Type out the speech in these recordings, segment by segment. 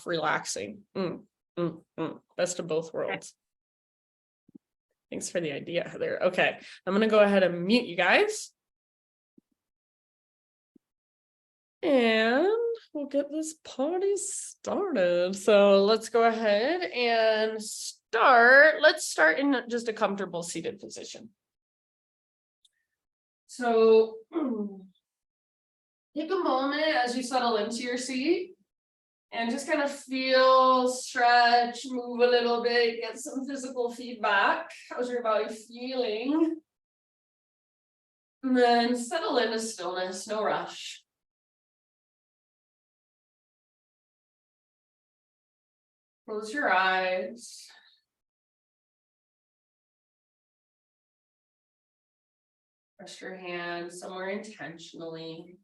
relaxing. Best of both worlds. Thanks for the idea, Heather. Okay, I'm gonna go ahead and mute you guys. And we'll get this party started. So let's go ahead and start. Let's start in just a comfortable seated position. So take a moment as you settle into your seat and just kind of feel, stretch, move a little bit, get some physical feedback. How's your body feeling? And then settle into stillness, no rush. Close your eyes. Rest your hands somewhere intentionally.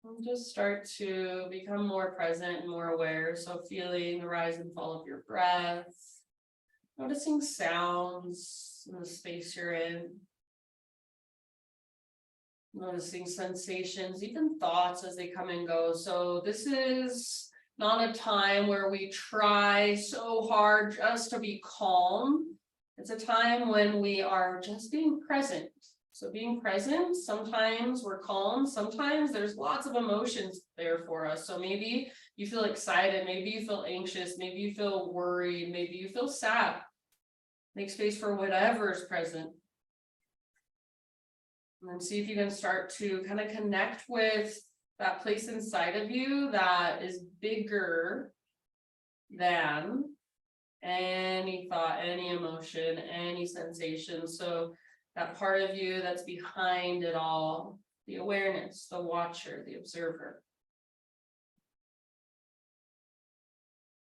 And just start to become more present and more aware. So feeling the rise and fall of your breath. Noticing sounds in the space you're in. Noticing sensations, even thoughts as they come and go. So this is not a time where we try so hard just to be calm. It's a time when we are just being present. So being present, sometimes we're calm, sometimes there's lots of emotions there for us. So maybe you feel excited, maybe you feel anxious, maybe you feel worried, maybe you feel sad. Make space for whatever is present. And then see if you can start to kind of connect with that place inside of you that is bigger than any thought, any emotion, any sensation. So that part of you that's behind it all, the awareness, the watcher, the observer.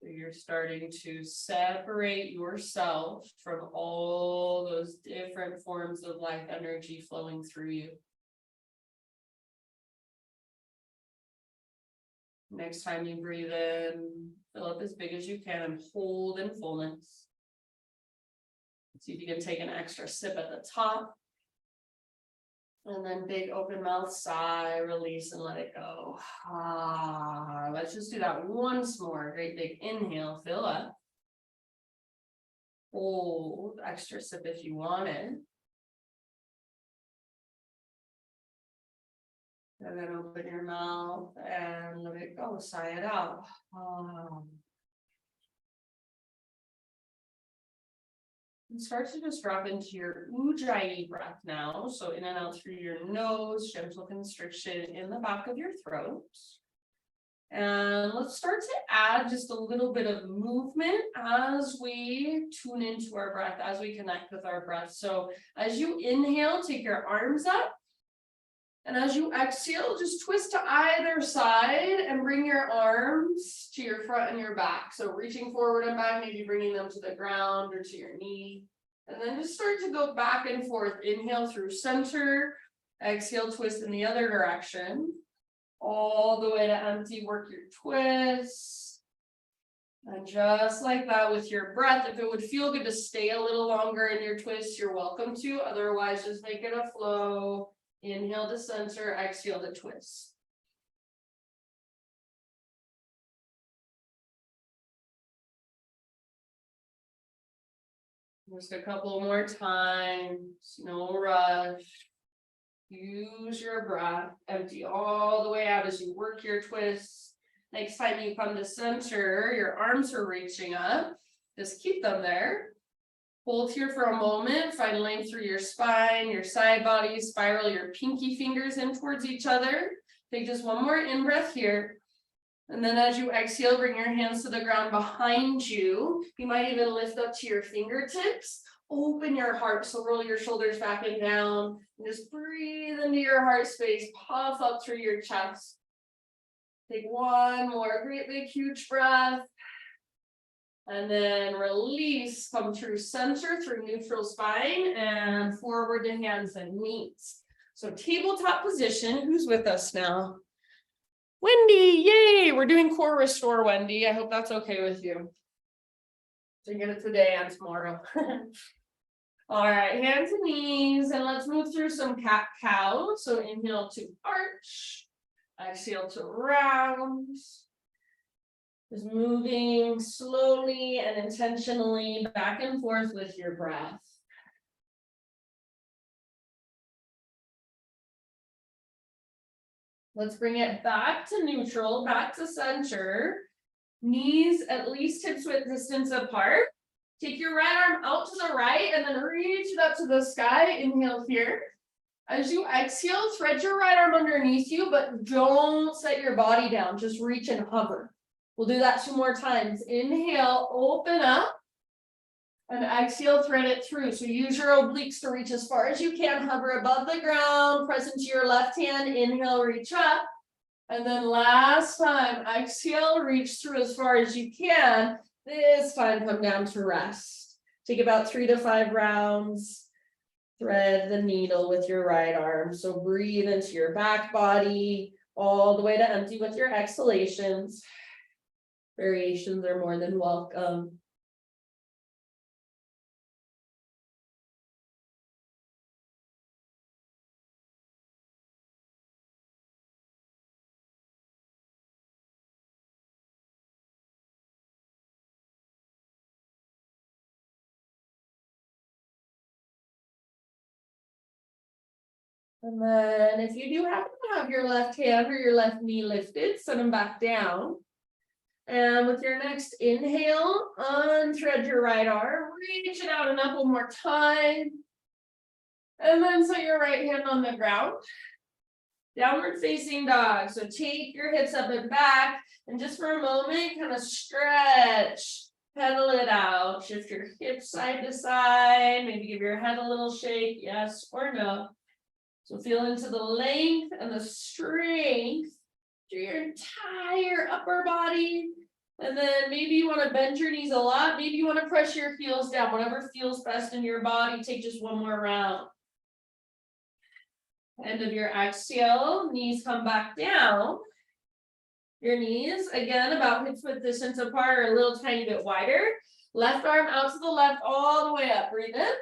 So you're starting to separate yourself from all those different forms of life energy flowing through you. Next time you breathe in, fill up as big as you can and hold in fullness. See if you can take an extra sip at the top. And then big open mouth sigh, release and let it go. Let's just do that once more. Great big inhale, fill up. Hold, extra sip if you want it. And then open your mouth and let it go, sigh it out. And start to just drop into your Ujjayi breath now. So in and out through your nose, gentle constriction in the back of your throat. And let's start to add just a little bit of movement as we tune into our breath, as we connect with our breath. So as you inhale, take your arms up. And as you exhale, just twist to either side and bring your arms to your front and your back. So reaching forward and back, maybe bringing them to the ground or to your knee. And then just start to go back and forth. Inhale through center. Exhale, twist in the other direction. All the way to empty, work your twists. And just like that with your breath, if it would feel good to stay a little longer in your twist, you're welcome to. Otherwise, just make it a flow. Inhale to center, exhale to twist. Just a couple more times, no rush. Use your breath, empty all the way out as you work your twists. Next time you come to center, your arms are reaching up. Just keep them there. Hold here for a moment, find length through your spine, your side body, spiral your pinky fingers in towards each other. Take just one more in-breath here. And then as you exhale, bring your hands to the ground behind you. You might even lift up to your fingertips. Open your heart, so roll your shoulders back and down. And just breathe into your heart space, puff up through your chest. Take one more great big huge breath. And then release, come through center, through neutral spine, and forward to hands and knees. So tabletop position, who's with us now? Wendy, yay, we're doing core restore, Wendy. I hope that's okay with you. So you get it today and tomorrow. All right, hands and knees, and let's move through some cat-cow. So inhale to arch, Exhale to round. Just moving slowly and intentionally back and forth with your breath. Let's bring it back to neutral, back to center. Knees at least hips width distance apart. Take your right arm out to the right and then reach it up to the sky. Inhale here. As you exhale, thread your right arm underneath you, but don't set your body down. Just reach and hover. We'll do that 2 more times. Inhale, open up. And exhale, thread it through. So use your obliques to reach as far as you can. Hover above the ground. Press into your left hand. Inhale, reach up. And then last time, exhale, reach through as far as you can. This time, come down to rest. Take about 3 to 5 rounds. Thread the needle with your right arm. So breathe into your back body all the way to empty with your exhalations. Variations are more than welcome. And then if you do happen to have your left hand or your left knee lifted, set them back down. And with your next inhale, unthread your right arm, reach it out and up 1 more time. And then set your right hand on the ground. Downward facing dog. So take your hips up and back, and just for a moment, kind of stretch, pedal it out. Shift your hips side to side, maybe give your head a little shake, yes or no. So feel into the length and the strength through your entire upper body. And then maybe you want to bend your knees a lot. Maybe you want to press your heels down, whatever feels best in your body. Take just 1 more round. End of your exhale, knees come back down. Your knees, again, about hips width distance apart or a little tiny bit wider. Left arm out to the left, all the way up. Breathe in.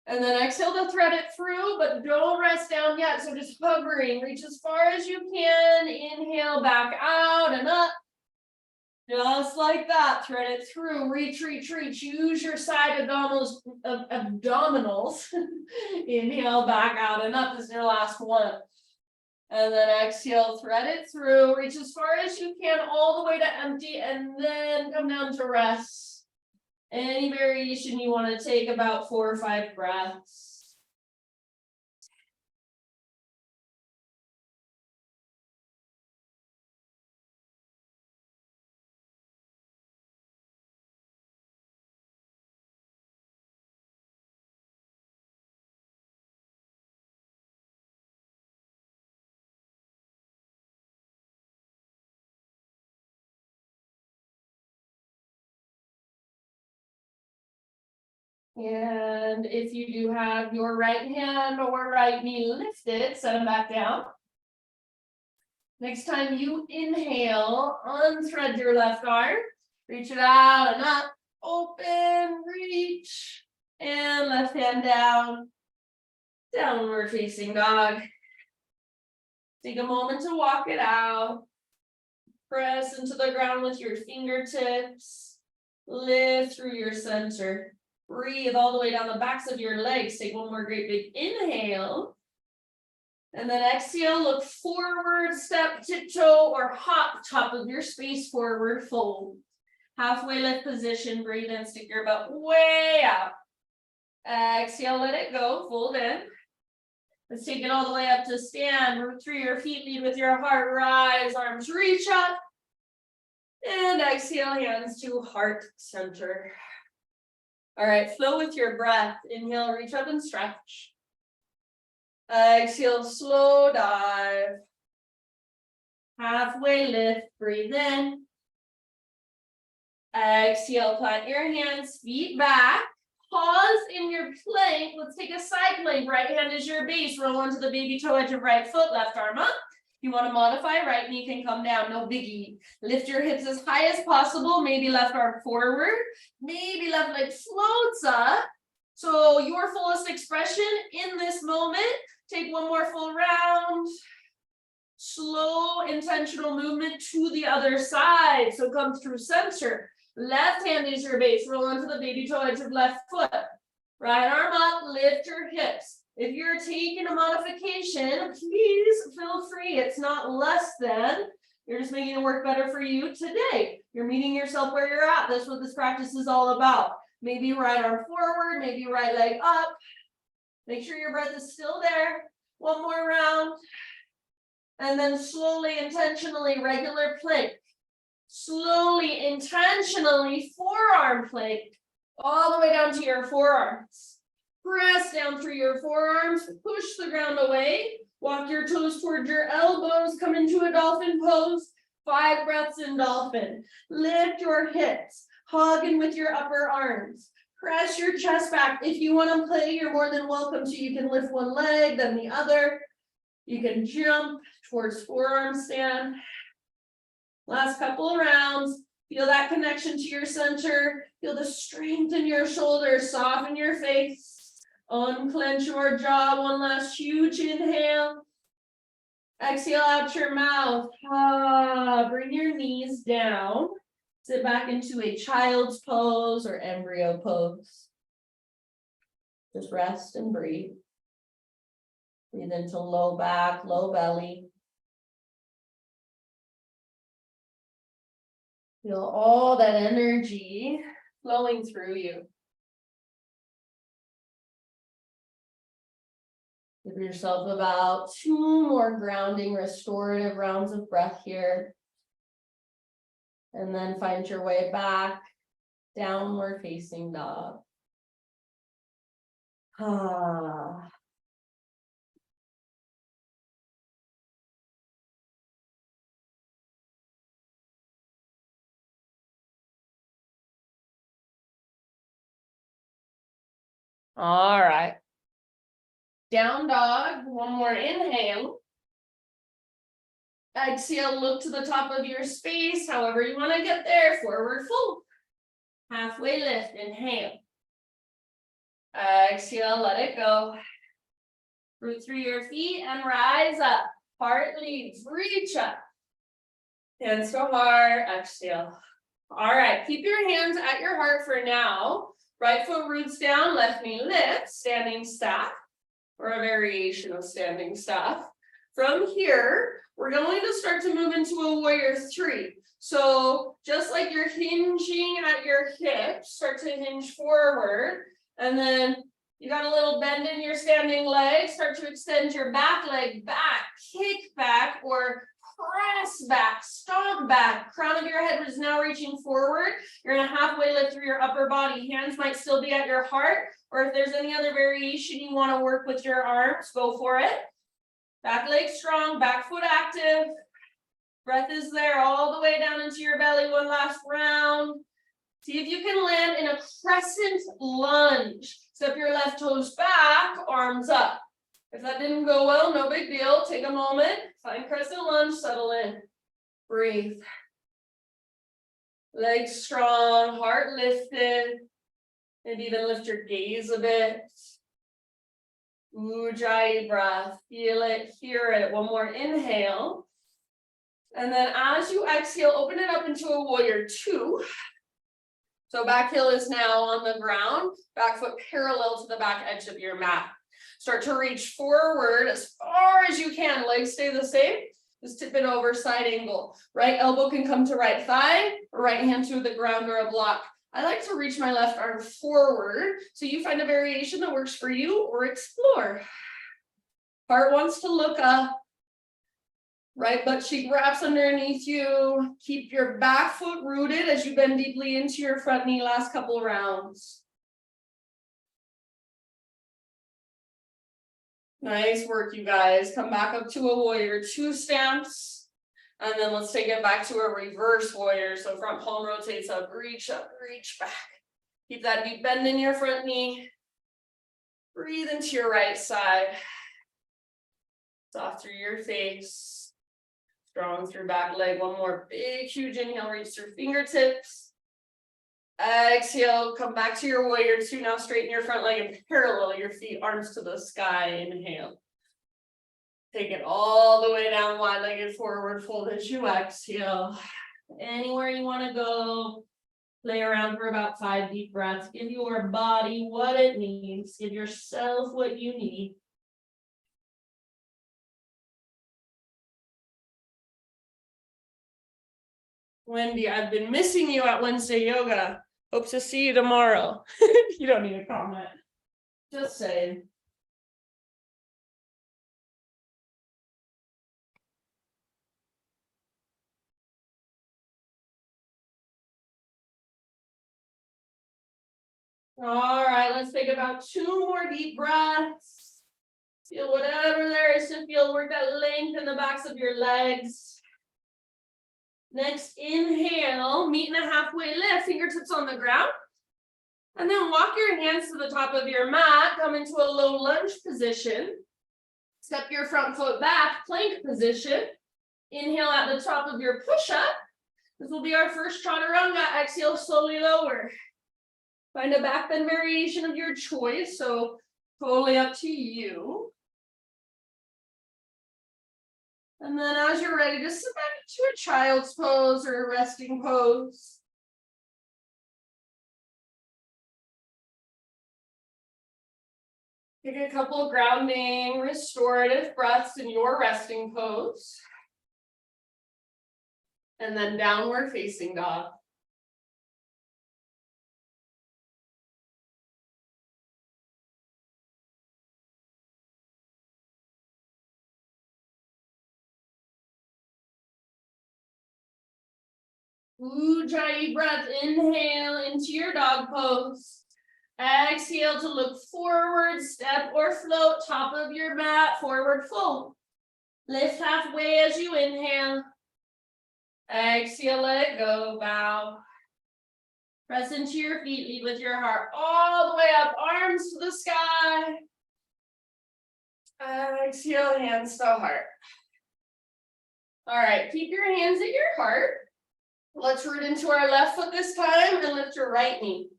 And then exhale to thread it through, but don't rest down yet. So just hovering, reach as far as you can. Inhale, back out and up. Just like that, thread it through, reach, reach, reach. Use your side abdominals. Inhale, back out and up. This is your last one. And then exhale, thread it through, reach as far as you can, all the way to empty, and then come down to rest. Any variation you want to take, about 4 or 5 breaths. And if you do have your right hand or right knee lifted, set them back down. Next time you inhale, unthread your left arm, reach it out and up, open, reach, and left hand down, downward facing dog. Take a moment to walk it out. Press into the ground with your fingertips. Lift through your center. Breathe all the way down the backs of your legs. Take 1 more great big inhale. And then exhale, look forward, step, tiptoe, or hop top of your space forward, fold. Halfway lift position, breathe in, stick your butt way out. Exhale, let it go, fold in. Let's take it all the way up to stand. Move through your feet, lead with your heart, rise, arms reach up. And exhale, hands to heart center. All right, flow with your breath. Inhale, reach up and stretch. Exhale, slow dive. Halfway lift, breathe in. Exhale, plant your hands, feet back. Pause in your plank. Let's take a side plank. Right hand is your base. Roll onto the baby toe edge of right foot, left arm up. If you want to modify, right knee can come down, no biggie. Lift your hips as high as possible. Maybe left arm forward. Maybe left leg floats up. So your fullest expression in this moment. Take 1 more full round. Slow intentional movement to the other side. So come through center. Left hand is your base. Roll onto the baby toe edge of left foot. Right arm up, lift your hips. If you're taking a modification, please feel free. It's not less than. You're just making it work better for you today. You're meeting yourself where you're at. That's what this practice is all about. Maybe right arm forward, maybe right leg up. Make sure your breath is still there. One more round. And then slowly, intentionally, regular plank. Slowly, intentionally, forearm plank. All the way down to your forearms. Press down through your forearms. Push the ground away. Walk your toes towards your elbows. Come into a dolphin pose. 5 breaths in dolphin. Lift your hips. Hug in with your upper arms. Press your chest back. If you want to play, you're more than welcome to. You can lift one leg, then the other. You can jump towards forearm stand. Last couple of rounds. Feel that connection to your center. Feel the strength in your shoulders. Soften your face. Unclench your jaw. One last huge inhale. Exhale out your mouth. Bring your knees down. Sit back into a child's pose or embryo pose. Just rest and breathe. Breathe into low back, low belly. Feel all that energy flowing through you. Give yourself about 2 more grounding, restorative rounds of breath here. And then find your way back, downward facing dog. All right. Down dog, one more inhale. Exhale, look to the top of your space, however you want to get there, forward fold. Halfway lift, inhale. Exhale, let it go. Root through your feet and rise up. Heart leads, reach up. Hands to heart, exhale. All right, keep your hands at your heart for now. Right foot roots down, left knee lifts, standing staff, or a variation of standing staff. From here, we're going to start to move into a warrior 3. So just like you're hinging at your hips, start to hinge forward. And then you got a little bend in your standing leg, start to extend your back leg back, kick back, or press back, stomp back. Crown of your head is now reaching forward. You're gonna halfway lift through your upper body. Hands might still be at your heart, or if there's any other variation you want to work with your arms, go for it. Back leg strong, back foot active. Breath is there all the way down into your belly. One last round. See if you can land in a crescent lunge. Step your left toes back, arms up. If that didn't go well, no big deal. Take a moment, find crescent lunge, settle in. Breathe. Legs strong, heart lifted. Maybe even lift your gaze a bit. Ujjayi breath. Feel it, hear it. One more inhale. And then as you exhale, open it up into a warrior 2. So back heel is now on the ground, back foot parallel to the back edge of your mat. Start to reach forward as far as you can. Legs stay the same. Just tip it over, side angle. Right elbow can come to right thigh, right hand to the ground or a block. I like to reach my left arm forward, so you find a variation that works for you or explore. Heart wants to look up. Right butt cheek wraps underneath you. Keep your back foot rooted as you bend deeply into your front knee. Last couple rounds. Nice work, you guys. Come back up to a warrior 2 stance. And then let's take it back to a reverse warrior. So front palm rotates up, reach back. Keep that deep bend in your front knee. Breathe into your right side. Soft through your face. Strong through back leg. One more big, huge inhale, reach through fingertips. Exhale, come back to your warrior 2. Now straighten your front leg and parallel your feet, arms to the sky. Inhale. Take it all the way down, one-legged forward fold as you exhale. Anywhere you want to go, play around for about 5 deep breaths. Give your body what it needs. Give yourself what you need. Wendy, I've been missing you at Wednesday yoga. Hope to see you tomorrow. You don't need a comment. Just saying. All right, let's take about 2 more deep breaths. Feel whatever there is to feel. Work that length in the backs of your legs. Next, inhale, meet in a halfway lift, fingertips on the ground. And then walk your hands to the top of your mat, come into a low lunge position. Step your front foot back, plank position. Inhale at the top of your push-up. This will be our first chaturanga. Exhale, slowly lower. Find a back bend variation of your choice, so totally up to you. And then as you're ready, just sit back into a child's pose or a resting pose. Take a couple grounding, restorative breaths in your resting pose. And then downward facing dog. Ujjayi breath, inhale into your dog pose. Exhale to look forward, step or float, top of your mat, forward fold. Lift halfway as you inhale. Exhale, let go, bow. Press into your feet, lead with your heart all the way up, arms to the sky. Exhale, hands to heart. All right, keep your hands at your heart. Let's root into our left foot this time and lift your right knee.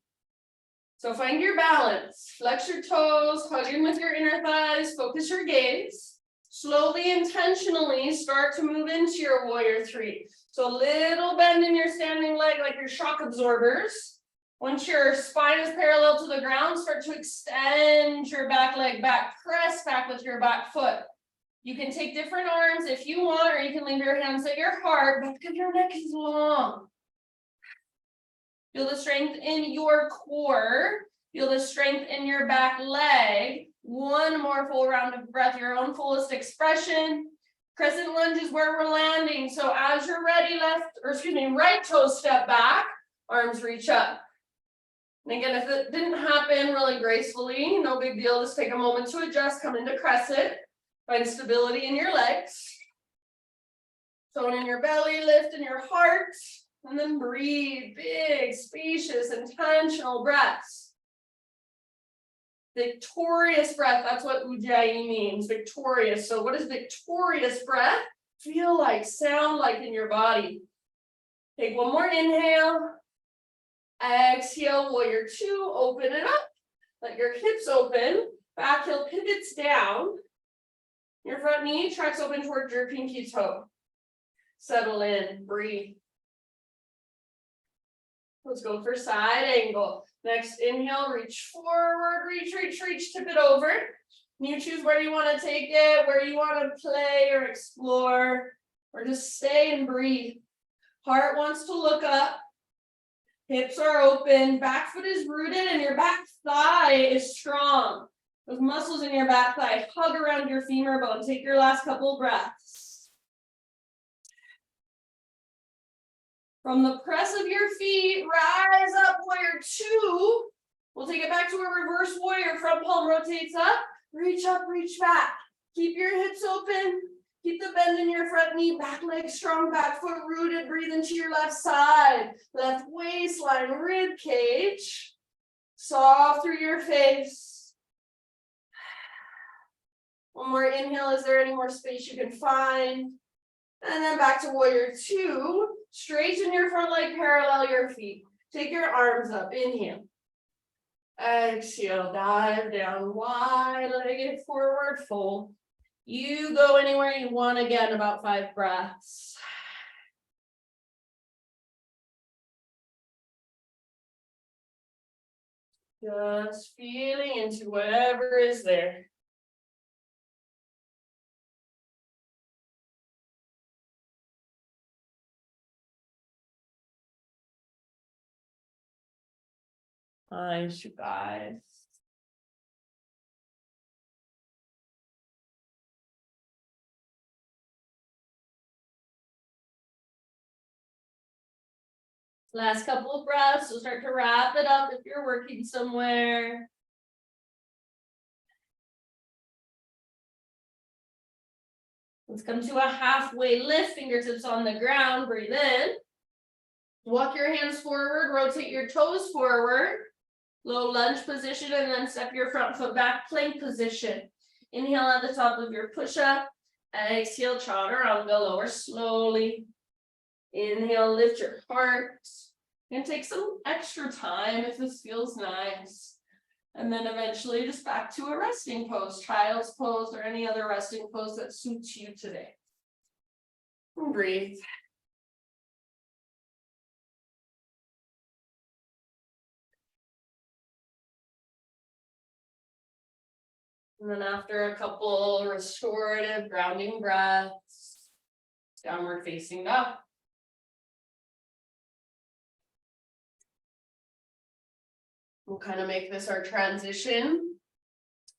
So find your balance. Flex your toes, hug in with your inner thighs, focus your gaze. Slowly, intentionally start to move into your warrior three. So a little bend in your standing leg like your shock absorbers. Once your spine is parallel to the ground, start to extend your back leg back, press back with your back foot. You can take different arms if you want, or you can leave your hands at your heart, but because your neck is long. Feel the strength in your core. Feel the strength in your back leg. One more full round of breath, your own fullest expression. Crescent lunge is where we're landing. So as you're ready, right toes step back, arms reach up. And again, if it didn't happen really gracefully, no big deal. Just take a moment to adjust, come into crescent. Find stability in your legs. Tone in your belly, lift in your heart, and then breathe big, spacious, intentional breaths. Victorious breath, that's what Ujjayi means, victorious. So what does victorious breath feel like, sound like in your body? Take one more inhale. Exhale, warrior two, open it up. Let your hips open, back heel pivots down. Your front knee tracks open towards your pinky toe. Settle in, breathe. Let's go for side angle. Next inhale, reach forward, reach, tip it over. You choose where you want to take it, where you want to play or explore, or just stay and breathe. Heart wants to look up. Hips are open, back foot is rooted, and your back thigh is strong. Those muscles in your back thigh hug around your femur bone. Take your last couple breaths. From the press of your feet, rise up, warrior two. We'll take it back to a reverse warrior. Front palm rotates up, reach back. Keep your hips open. Keep the bend in your front knee, back leg strong, back foot rooted. Breathe into your left side. Left waistline, rib cage. Soft through your face. One more inhale. Is there any more space you can find? And then back to warrior two. Straighten your front leg, parallel your feet. Take your arms up. Inhale. Exhale. Dive down, wide-legged forward fold. You go anywhere you want again, about 5 breaths. Just feeling into whatever is there. Nice, you guys. Last couple of breaths, so start to wrap it up if you're working somewhere. Let's come to a halfway lift, fingertips on the ground, breathe in. Walk your hands forward, rotate your toes forward. Low lunge position, and then step your front foot back, plank position. Inhale at the top of your push-up. Exhale, chaturanga, lower slowly. Inhale, lift your heart. And take some extra time if this feels nice. And then eventually just back to a resting pose, child's pose, or any other resting pose that suits you today. And breathe. And then after a couple restorative grounding breaths, downward facing dog. We'll kind of make this our transition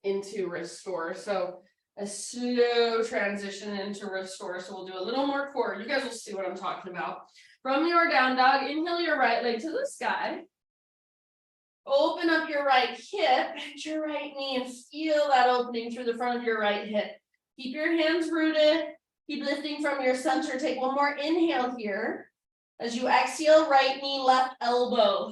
into restore. So a slow transition into restore. So we'll do a little more core. You guys will see what I'm talking about. From your down dog, inhale your right leg to the sky. Open up your right hip, bend your right knee, and feel that opening through the front of your right hip. Keep your hands rooted. Keep lifting from your center. Take one more inhale here. As you exhale, right knee, left elbow.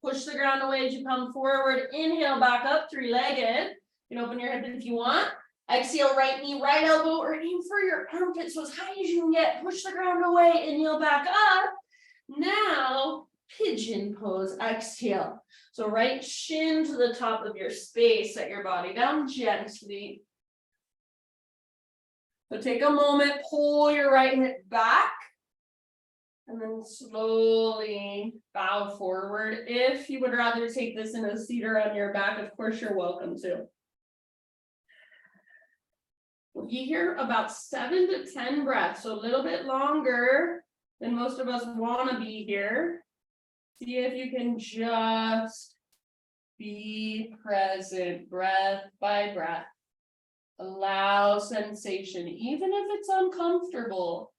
Push the ground away as you come forward. Inhale, back up, three-legged. You can open your hip if you want. Exhale, right knee, right elbow, or aim for your armpit. So as high as you can get, push the ground away, inhale, back up. Now, pigeon pose, exhale. So right shin to the top of your space, set your body down gently. So take a moment, pull your right hip back. And then slowly bow forward. If you would rather take this in a seat or on your back, of course, you're welcome to. We'll be here about 7 to 10 breaths, so a little bit longer than most of us want to be here. See if you can just be present, breath by breath. Allow sensation, even if it's uncomfortable.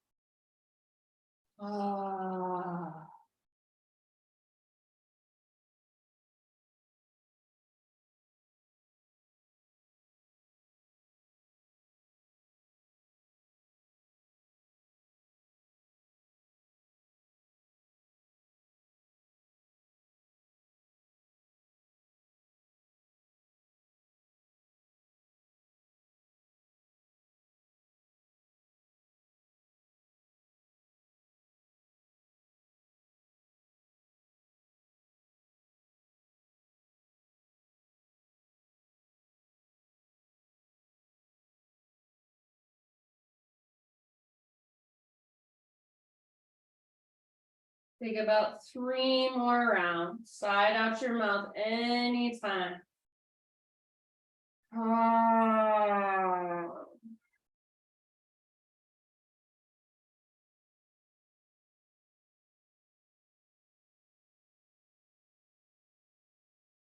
Take about 3 more rounds. Side out your mouth anytime.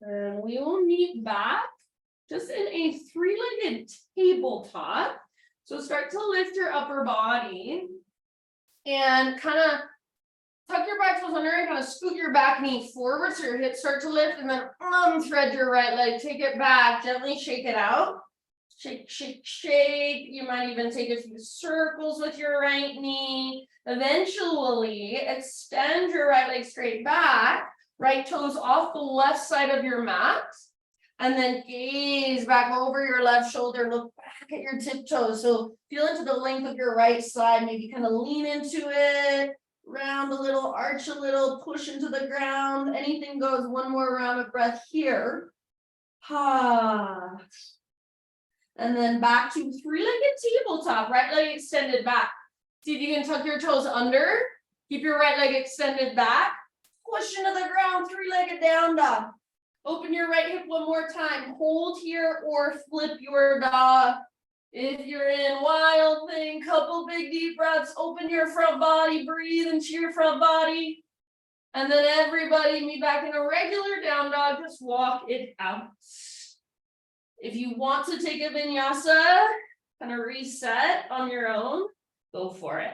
And we will meet back just in a 3-legged tabletop. So start to lift your upper body and kind of tuck your back toes under and kind of scoot your back knee forward so your hips start to lift, and then thread your right leg, take it back, gently shake it out. Shake, shake, shake. You might even take a few circles with your right knee. Eventually, extend your right leg straight back, right toes off the left side of your mat, and then gaze back over your left shoulder, look back at your tiptoes. So feel into the length of your right side, maybe kind of lean into it. Round a little, arch a little, push into the ground. Anything goes. One more round of breath here. And And then back to three-legged tabletop, right leg extended back. See if you can tuck your toes under, keep your right leg extended back, push into the ground, three-legged down dog. Open your right hip one more time, hold here or flip your dog. If you're in wild thing, couple big deep breaths, open your front body, breathe into your front body. And then everybody meet back in a regular down dog, just walk it out. If you want to take a vinyasa, kind of reset on your own, go for it.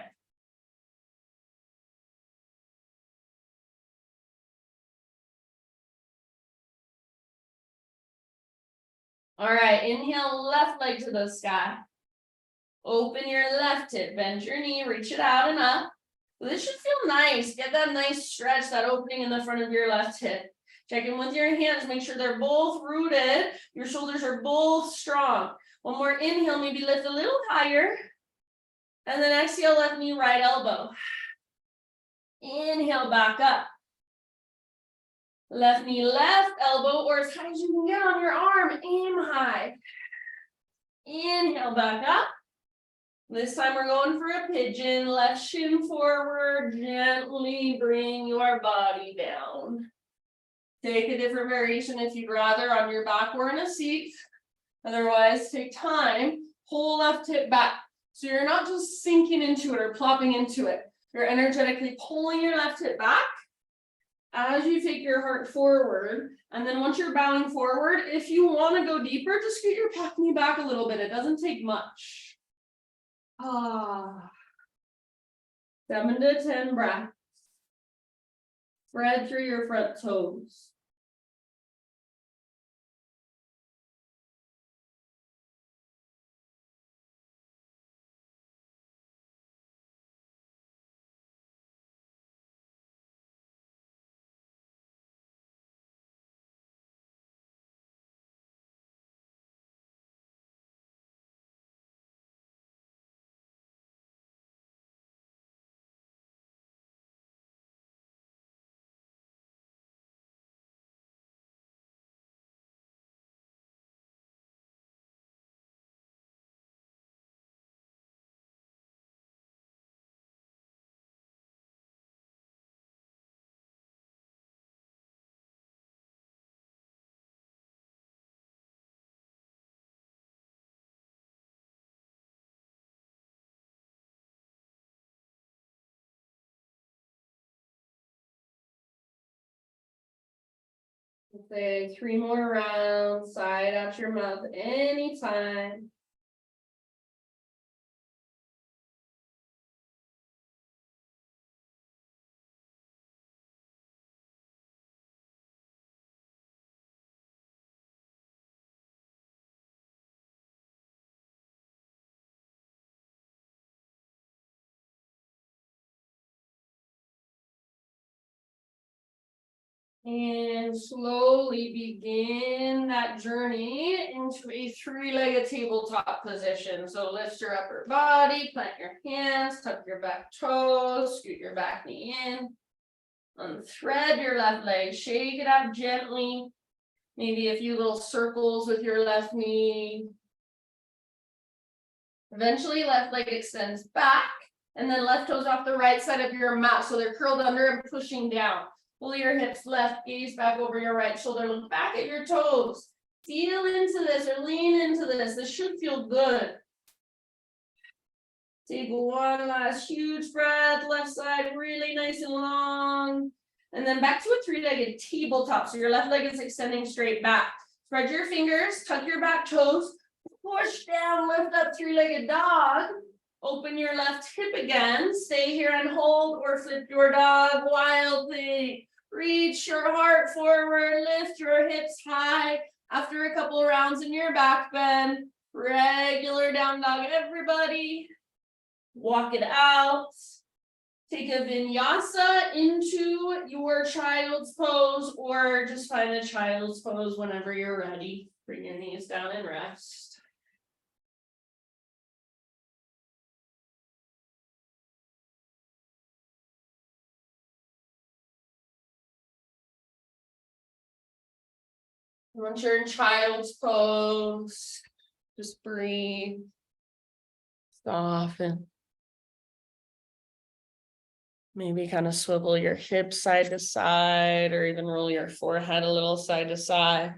All right, inhale, left leg to the sky. Open your left hip, bend your knee, reach it out and up. This should feel nice. Get that nice stretch, that opening in the front of your left hip. Check in with your hands, make sure they're both rooted. Your shoulders are both strong. One more inhale, maybe lift a little higher. And then exhale, left knee, right elbow. Inhale, back up. Left knee, left elbow, or as high as you can get on your arm, aim high. Inhale, back up. This time we're going for a pigeon, left shin forward, gently bring your body down. Take a different variation if you'd rather on your back or in a seat. Otherwise, take time, pull left hip back. So you're not just sinking into it or plopping into it. You're energetically pulling your left hip back as you take your heart forward. And then once you're bowing forward, if you want to go deeper, just scoot your back knee back a little bit. It doesn't take much. 7 to 10 breaths. Spread through your front toes. Say 3 more rounds, side out your mouth anytime. And slowly begin that journey into a three-legged tabletop position. So lift your upper body, plant your hands, tuck your back toes, scoot your back knee in. Unthread your left leg, shake it out gently. Maybe a few little circles with your left knee. Eventually, left leg extends back, and then left toes off the right side of your mat. So they're curled under and pushing down. Pull your hips left, gaze back over your right shoulder, look back at your toes. Feel into this or lean into this. This should feel good. Take one last huge breath, left side really nice and long. And then back to a three-legged tabletop. So your left leg is extending straight back. Spread your fingers, tuck your back toes, push down, lift up three-legged dog. Open your left hip again. Stay here and hold or flip your dog wildly. Reach your heart forward, lift your hips high. After a couple rounds in your back bend, regular down dog, everybody. Walk it out. Take a vinyasa into your child's pose or just find a child's pose whenever you're ready. Bring your knees down and rest. Once you're in child's pose, Just breathe. Soften. Maybe kind of swivel your hips side to side, or even roll your forehead a little side to side.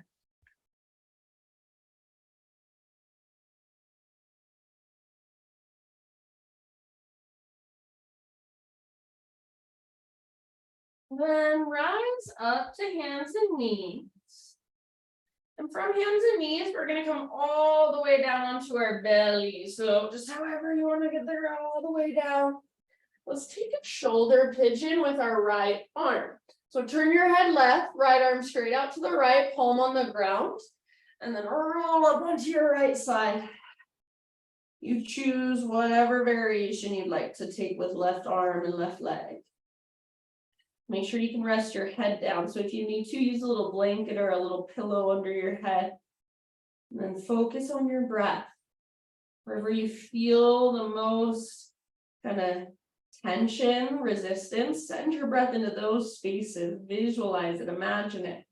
Then rise up to hands and knees. And from hands and knees, we're going to come all the way down onto our belly. So just however you want to get there, all the way down. Let's take a shoulder pigeon with our right arm. So turn your head left, right arm straight out to the right, palm on the ground, and then roll up onto your right side. You choose whatever variation you'd like to take with left arm and left leg. Make sure you can rest your head down. So if you need to, use a little blanket or a little pillow under your head. And then focus on your breath. Wherever you feel the most kind of tension, resistance, send your breath into those spaces. Visualize it, imagine it.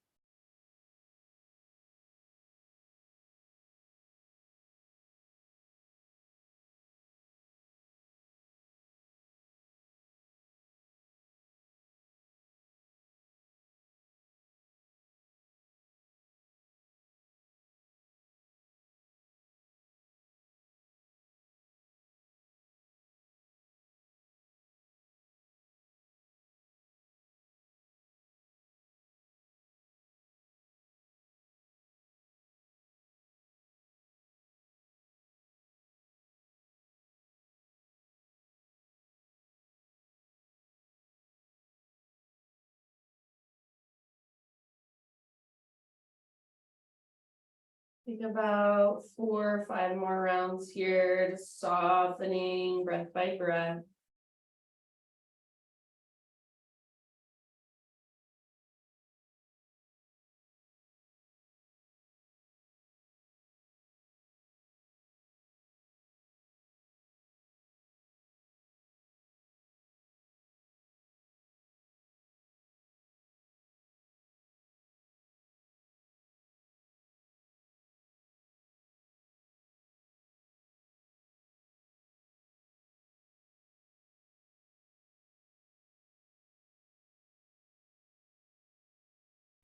Take about 4 or 5 more rounds here, just softening breath by breath.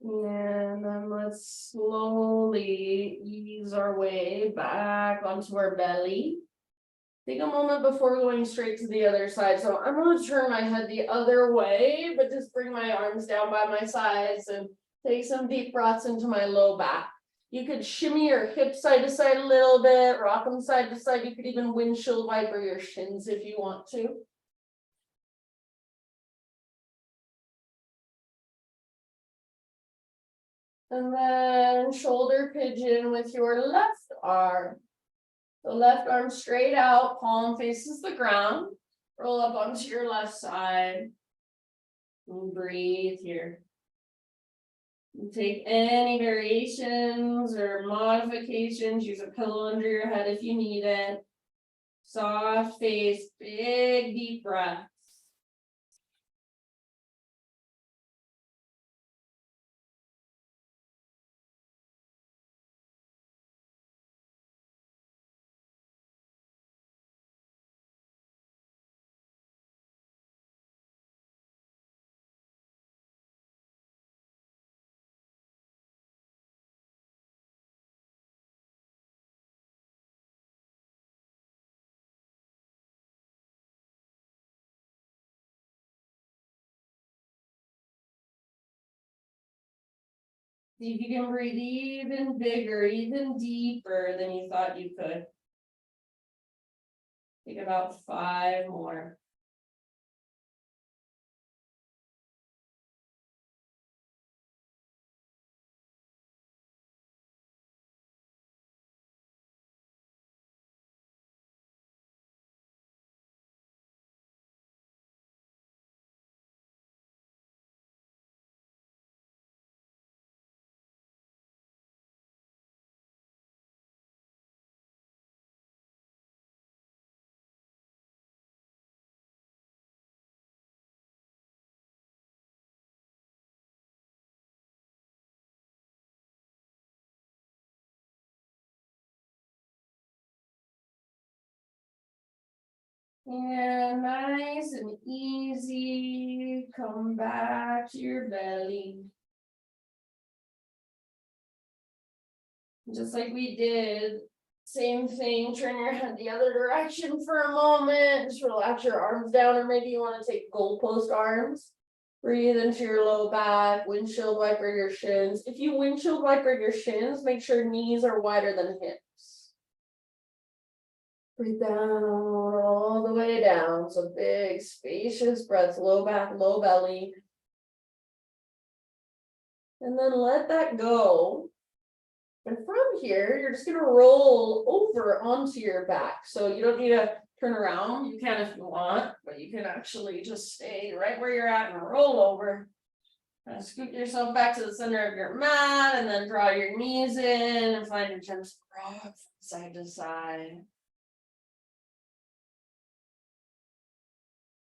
And then let's slowly ease our way back onto our belly. Take a moment before going straight to the other side. So I'm going to turn my head the other way, but just bring my arms down by my sides and take some deep breaths into my low back. You could shimmy your hips side to side a little bit, rock them side to side. You could even windshield wiper your shins if you want to. And then shoulder pigeon with your left arm. The left arm straight out, palm faces the ground. Roll up onto your left side. And breathe here. And take any variations or modifications. Use a pillow under your head if you need it. Soft face, big deep breath. See if you can breathe even bigger, even deeper than you thought you could. Take about 5 more. And nice and easy, come back to your belly. Just like we did, same thing, turn your head the other direction for a moment, just relax your arms down, or maybe you want to take goalpost arms. Breathe into your low back, windshield wiper your shins. If you windshield wiper your shins, make sure knees are wider than hips. Breathe down all the way down. So big, spacious breaths, low back, low belly. And then let that go. And from here, you're just gonna roll over onto your back. So you don't need to turn around. You can if you want, but you can actually just stay right where you're at and roll over. And scoot yourself back to the center of your mat and then draw your knees in and find a gentle rock from side to side.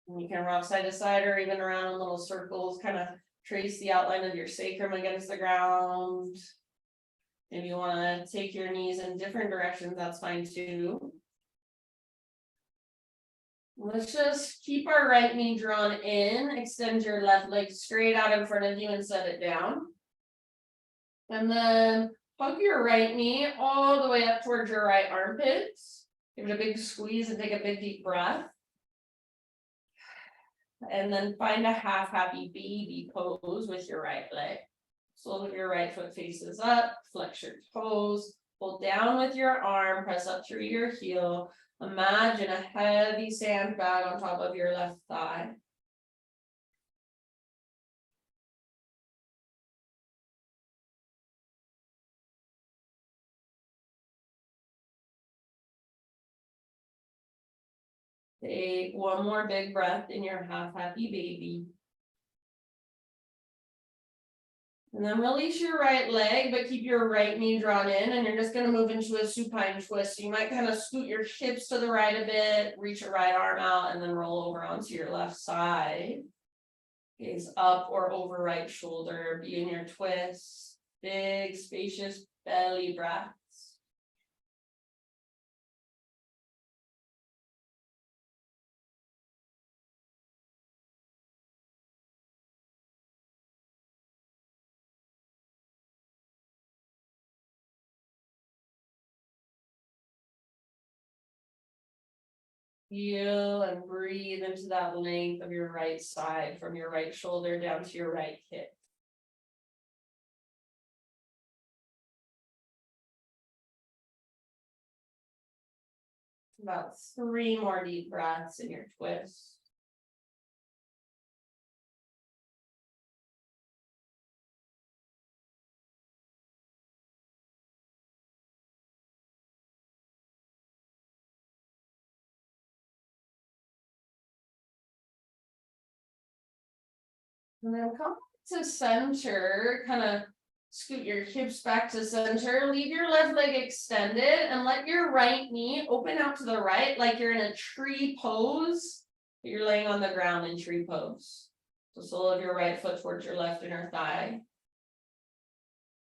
And you can rock side to side or even around in little circles, kind of trace the outline of your sacrum against the ground. If you want to take your knees in different directions, that's fine too. Let's just keep our right knee drawn in, extend your left leg straight out in front of you and set it down. And then hug your right knee all the way up towards your right armpits. Give it a big squeeze and take a big deep breath. And then find a half happy baby pose with your right leg. Sole of your right foot faces up, flex your toes, pull down with your arm, press up through your heel. Imagine a heavy sandbag on top of your left thigh. Take one more big breath in your half happy baby. And then release your right leg, but keep your right knee drawn in, and you're just going to move into a supine twist. So you might kind of scoot your hips to the right a bit, reach your right arm out, and then roll over onto your left side. Gaze up or over right shoulder, be in your twist. Big, spacious belly breaths. Feel and breathe into that length of your right side from your right shoulder down to your right hip. About 3 more deep breaths in your twist. And then come to center, kind of scoot your hips back to center, leave your left leg extended and let your right knee open out to the right like you're in a tree pose. You're laying on the ground in tree pose. So sole of your right foot towards your left inner thigh.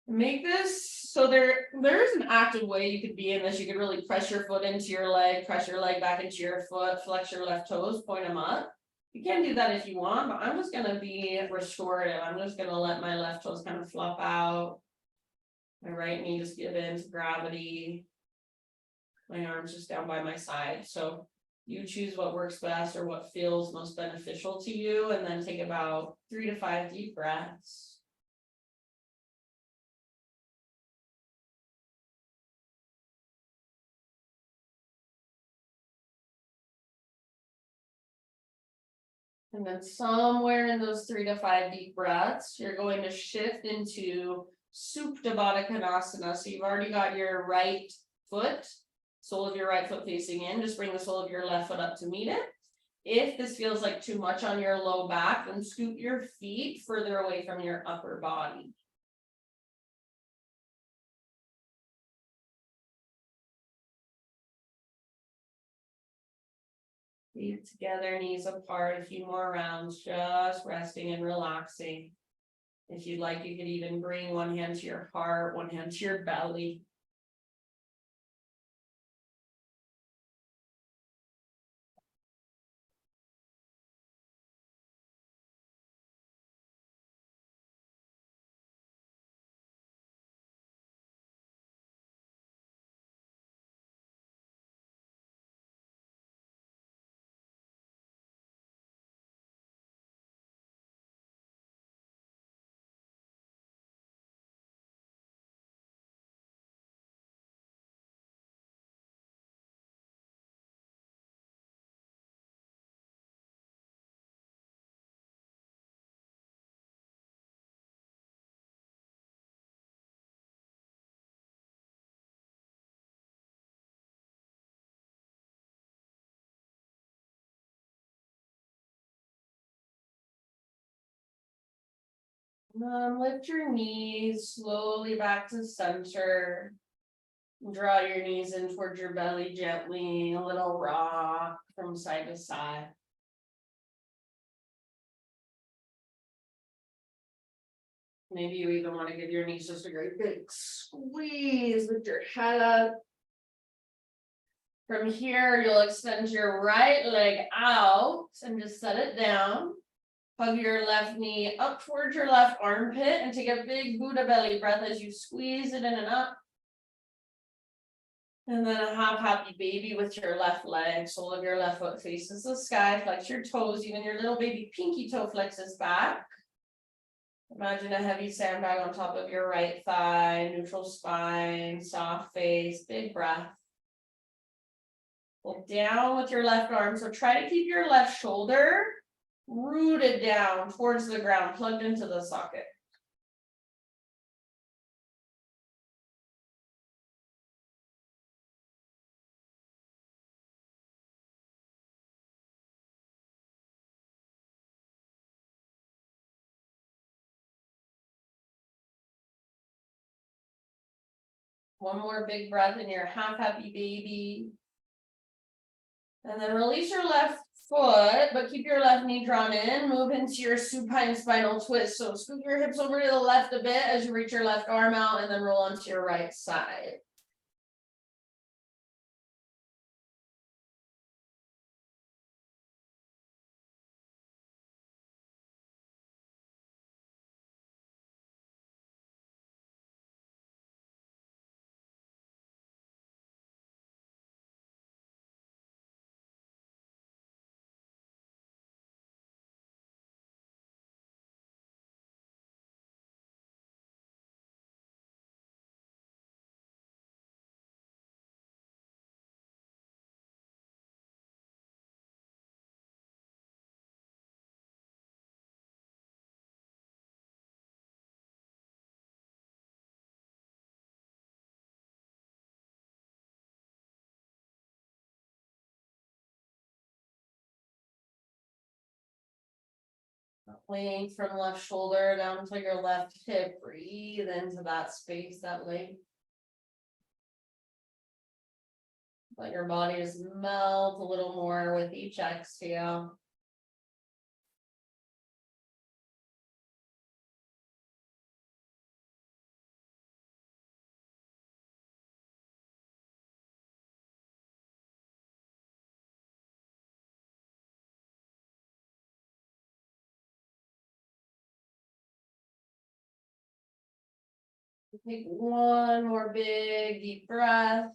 Make this so there's an active way you could be in this. You could really press your foot into your leg, press your leg back into your foot, flex your left toes, point them up. You can do that if you want, but I'm just going to be restorative. I'm just going to let my left toes kind of flop out. My right knee just give in to gravity. My arms just down by my side. So you choose what works best or what feels most beneficial to you, and then take about 3 to 5 deep breaths. And then somewhere in those 3 to 5 deep breaths, you're going to shift into Supta Baddha Konasana. So you've already got your right foot, sole of your right foot facing in. Just bring the sole of your left foot up to meet it. If this feels like too much on your low back, then scoot your feet further away from your upper body. Feet together, knees apart, a few more rounds, just resting and relaxing. If you'd like, you could even bring one hand to your heart, one hand to your belly. Lift your knees slowly back to center. Draw your knees in towards your belly gently, a little rock from side to side. Maybe you even want to give your knees just a great big squeeze with your head up. From here, you'll extend your right leg out and just set it down. Hug your left knee up towards your left armpit and take a big Buddha belly breath as you squeeze it in and up. And then a happy baby with your left leg. Sole of your left foot faces the sky. Flex your toes. Even your little baby pinky toe flexes back. Imagine a heavy sandbag on top of your right thigh. Neutral spine. Soft face. Big breath. Pull down with your left arm. So try to keep your left shoulder rooted down towards the ground. Plugged into the socket. One more big breath in your happy baby. And then release your left foot, but keep your left knee drawn in. Move into your supine spinal twist. So scoop your hips over to the left a bit as you reach your left arm out and then roll onto your right side. Length from left shoulder down to your left hip. Breathe into that space, that length. Let your body just melt a little more with each exhale. Take one more big deep breath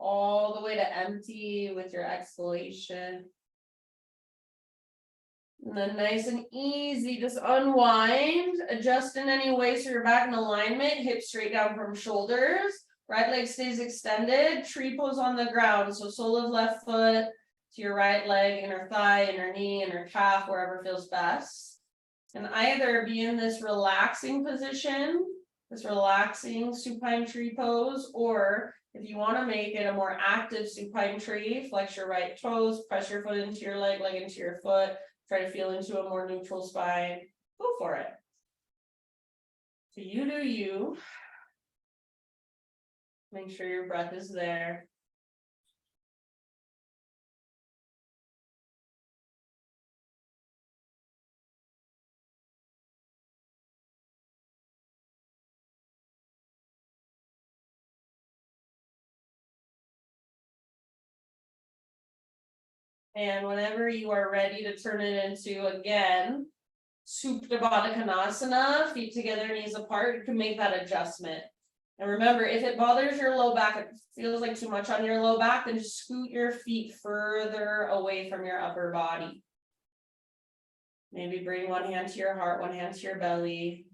all the way to empty with your exhalation. And then nice and easy, just unwind, adjust in any way so you're back in alignment, hips straight down from shoulders, right leg stays extended, tree pose on the ground. So sole of left foot to your right leg, inner thigh, inner knee, inner calf, wherever feels best. And either be in this relaxing position, this relaxing supine tree pose, or if you want to make it a more active supine tree, flex your right toes, press your foot into your leg, leg into your foot, try to feel into a more neutral spine. Go for it. So you do you. Make sure your breath is there. And whenever you are ready to turn it into, again, Supta Baddha Konasana, feet together, knees apart, you can make that adjustment. And remember, if it bothers your low back, it feels like too much on your low back, then just scoot your feet further away from your upper body. Maybe bring one hand to your heart, one hand to your belly.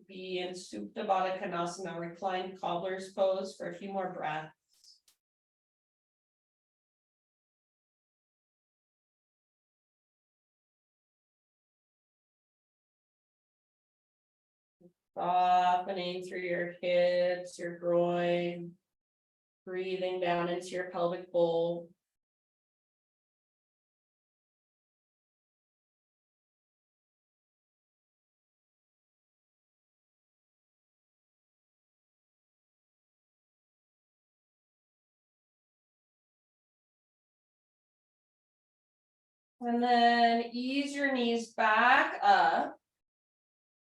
Be in Supta Baddha Konasana, reclined cobbler's pose for a few more breaths. Softening through your hips, your groin, breathing down into your pelvic bowl. And then ease your knees back up.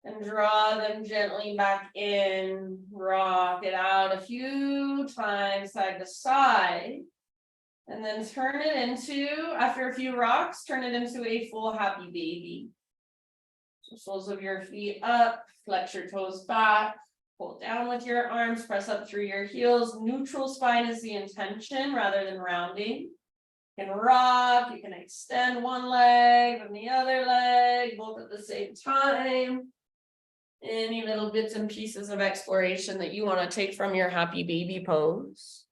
And draw them gently back in, rock it out a few times side to side. And then turn it into, after a few rocks, turn it into a full happy baby. So soles of your feet up, flex your toes back, pull down with your arms, press up through your heels. Neutral spine is the intention rather than rounding. You can rock, you can extend one leg and the other leg, both at the same time. Any little bits and pieces of exploration that you want to take from your happy baby pose.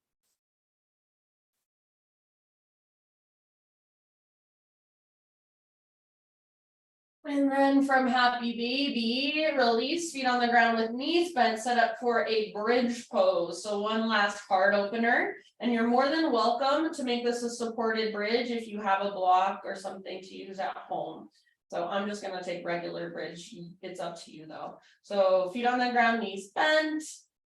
And then from happy baby, release, feet on the ground with knees bent, set up for a bridge pose. So one last heart opener, and you're more than welcome to make this a supported bridge if you have a block or something to use at home. So I'm just gonna take regular bridge, it's up to you though. So feet on the ground, knees bent,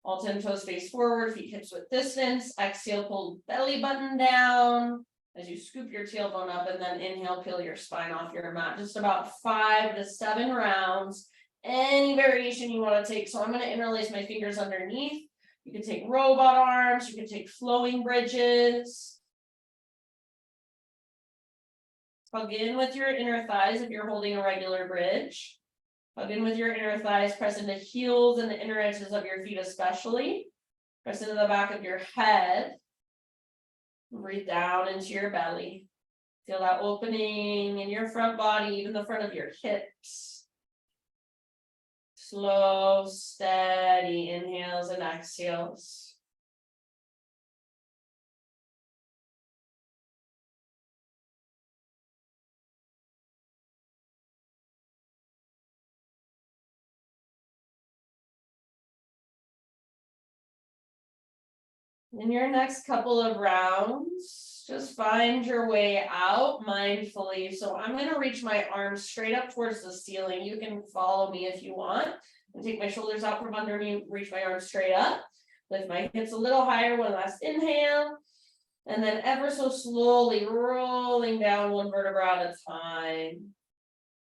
all 10 toes face forward, feet hips width distance, exhale, pull belly button down. As you scoop your tailbone up and then inhale, peel your spine off your mat. Just about 5 to 7 rounds. Any variation you want to take. So I'm going to interlace my fingers underneath. You can take robot arms. You can take flowing bridges. Hug in with your inner thighs if you're holding a regular bridge. Hug in with your inner thighs. Press into heels and the inner edges of your feet especially. Press into the back of your head. Breathe down into your belly. Feel that opening in your front body, even the front of your hips. Slow, steady inhales and exhales. In your next couple of rounds, just find your way out mindfully. So I'm going to reach my arms straight up towards the ceiling. You can follow me if you want. And take my shoulders out from under me, reach my arms straight up. Lift my hips a little higher, one last inhale. And then ever so slowly rolling down one vertebra at a time.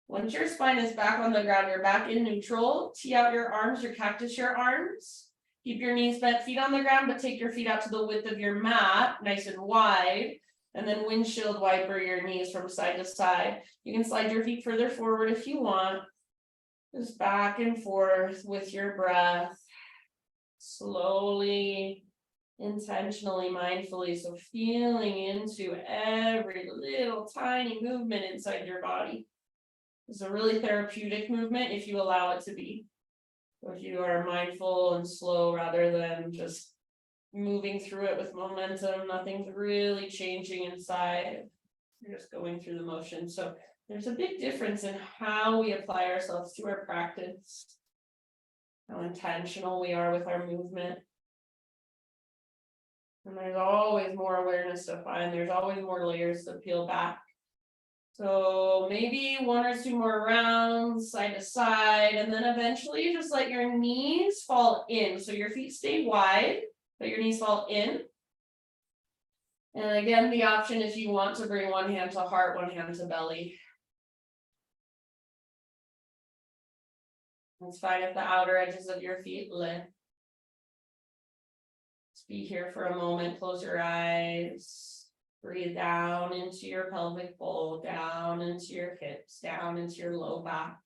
Once your spine is back on the ground, you're back in neutral. Tee out your arms, your cactus your arms. Keep your knees bent, feet on the ground, but take your feet out to the width of your mat, nice and wide. And then windshield wiper your knees from side to side. You can slide your feet further forward if you want. Just back and forth with your breath. Slowly, intentionally, mindfully. So feeling into every little tiny movement inside your body. It's a really therapeutic movement if you allow it to be. So if you are mindful and slow rather than just moving through it with momentum, nothing's really changing inside. You're just going through the motion. So there's a big difference in how we apply ourselves to our practice, how intentional we are with our movement. And there's always more awareness to find. There's always more layers to peel back. So maybe 1 or 2 more rounds, side to side, and then eventually just let your knees fall in. So your feet stay wide, but your knees fall in. And again, the option if you want to bring one hand to heart, one hand to belly. It's fine if the outer edges of your feet lift. Just be here for a moment, close your eyes. Breathe down into your pelvic bowl, down into your hips, down into your low back.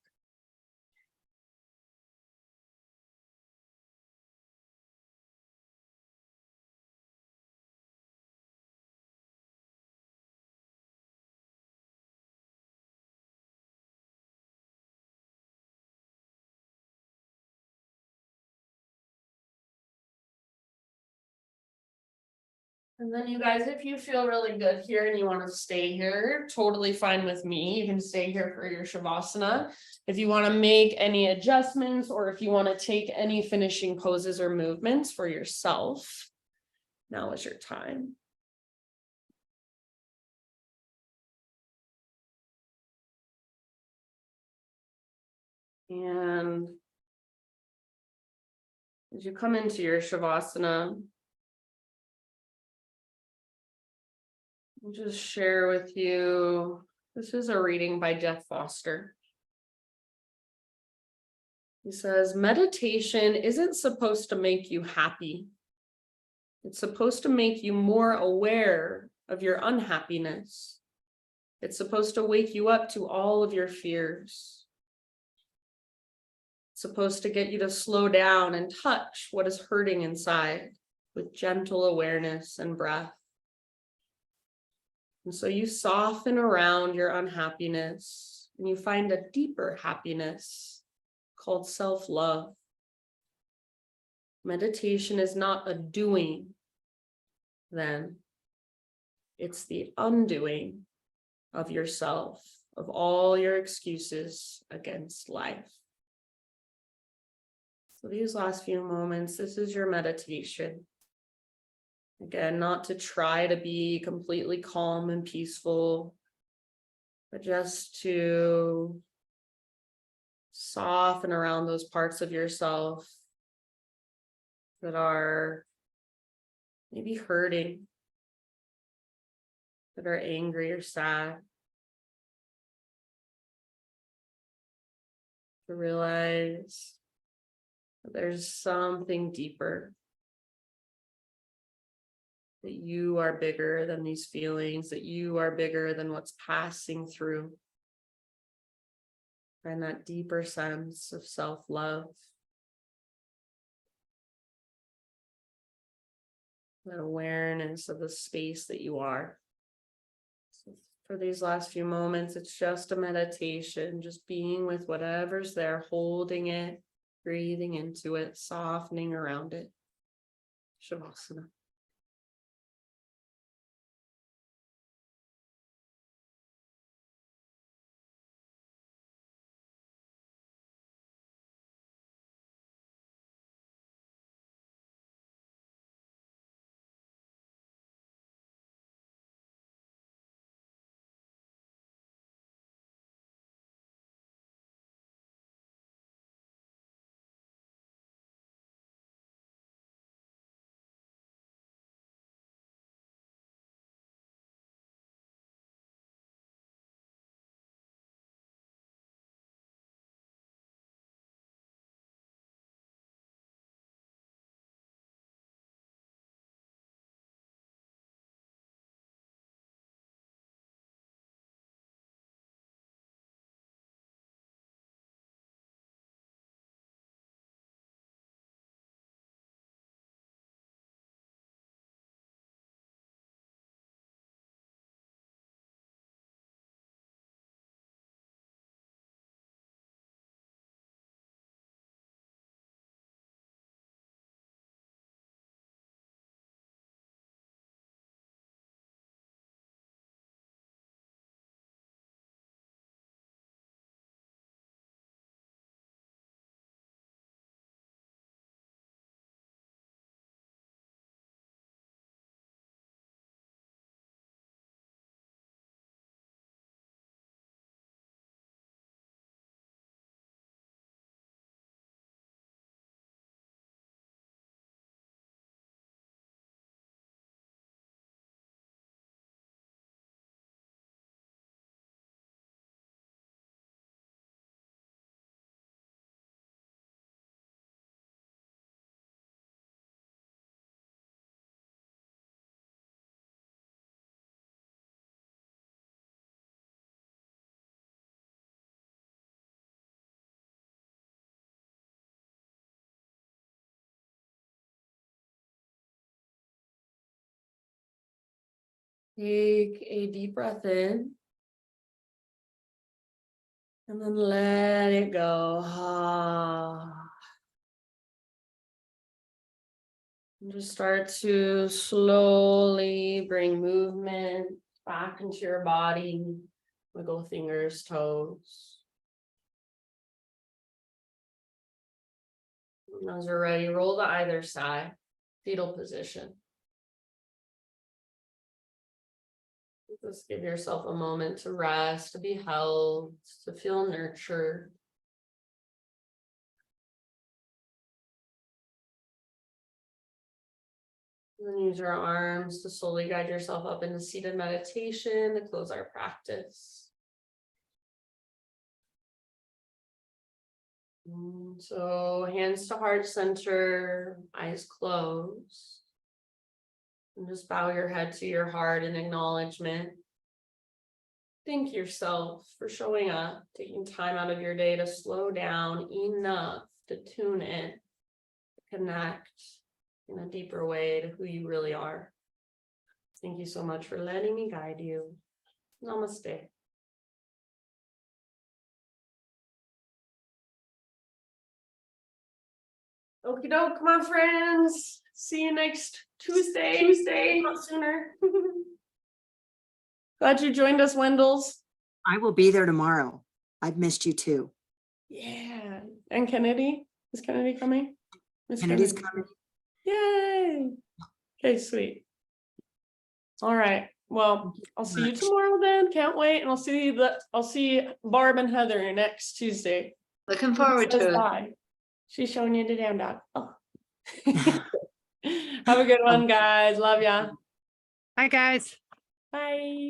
And then you guys, if you feel really good here and you want to stay here, totally fine with me. You can stay here for your Shavasana. If you want to make any adjustments or if you want to take any finishing poses or movements for yourself, now is your time. And as you come into your Shavasana, I'll just share with you This is a reading by Jeff Foster. He says, meditation isn't supposed to make you happy. It's supposed to make you more aware of your unhappiness. It's supposed to wake you up to all of your fears. It's supposed to get you to slow down and touch what is hurting inside with gentle awareness and breath. And so you soften around your unhappiness and you find a deeper happiness called self-love. Meditation is not a doing, then. It's the undoing of yourself, of all your excuses against life. So these last few moments, this is your meditation. Again, not to try to be completely calm and peaceful, but just to soften around those parts of yourself that are maybe hurting, that are angry or sad. To realize that there's something deeper, that you are bigger than these feelings, that you are bigger than what's passing through. And that deeper sense of self-love. That awareness of the space that you are. So for these last few moments, it's just a meditation, just being with whatever's there, holding it, breathing into it, softening around it. Shavasana. Take a deep breath in. And then let it go. And just start to slowly bring movement back into your body. Wiggle fingers, toes. And as you're ready, roll to either side, fetal position. Just give yourself a moment to rest, to be held, to feel nurtured. And then use your arms to slowly guide yourself up into seated meditation to close our practice. So hands to heart center, eyes closed. And just bow your head to your heart in acknowledgement. Thank yourself for showing up, taking time out of your day to slow down enough to tune in, connect in a deeper way to who you really are. Thank you so much for letting me guide you. Namaste. Okie doke, my friends. See you next Tuesday. Not sooner. Glad you joined us, Wendell's. I will be there tomorrow. I've missed you too. Yeah. And Kennedy? Is Kennedy coming? Miss Kennedy's Kennedy. coming. Yay. Okay, sweet. All right. Well, I'll see you tomorrow then. Can't wait. And I'll see Barb and Heather next Tuesday. Looking forward to it. Bye. She's showing you the damn dog. Oh. Have a good one, guys. Love ya. Hi, guys. Bye.